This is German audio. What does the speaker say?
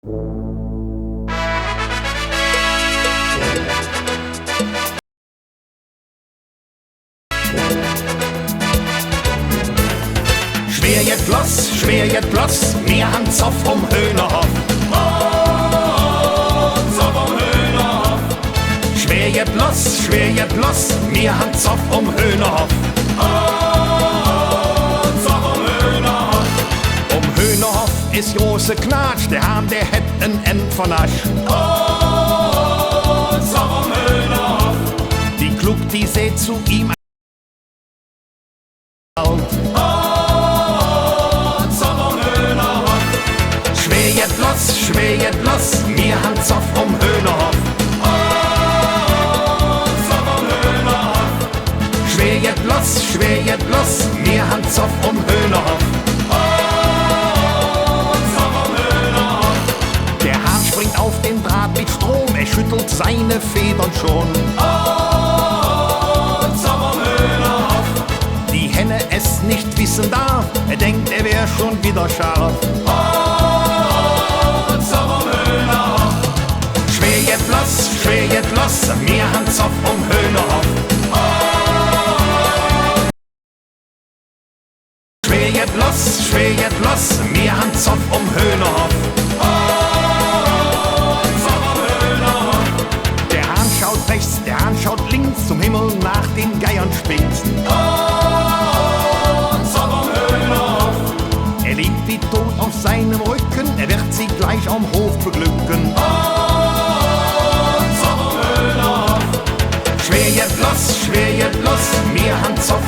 Schwer jet bloss, mir han Zoff Höhnerhof. Oh, Zoff Höhnerhof. Schwer jet bloss, mir han Zoff Höhnerhof. Oh, Zoff Höhnerhof. Höhnerhof is große Knatsch, der Hahn, der het en End von Asch. Oh, Zoff Höhnerhof. Die Klug, die seht zu ihm. Schwer jet bloss, mir han Zoff Höhnerhof. Oh, Zoff Höhnerhof. Schwer jet bloss, mir han Zoff Höhnerhof. Oh, Zoff Höhnerhof. Der Hahn springt auf den Draht mit Strom, er schüttelt seine Federn schon. Oh, Zoff Höhnerhof. Die Henne es nicht wissen darf, er denkt, er wär schon wieder scharf. Schwer jet bloss, mir han Zoff Höhnerhof. Oh. Schwer jet bloss, mir han Zoff Höhnerhof. Oh, Zoff Höhnerhof. Der Hahn schaut rechts, der Hahn schaut links, zum Himmel nach den Geiern spinkt. Oh, Zoff Höhnerhof. Er liegt wie tot auf seinem Rücken, er wird sie gleich am Hof beglücken. Schwer jet bloss, mir han Zoff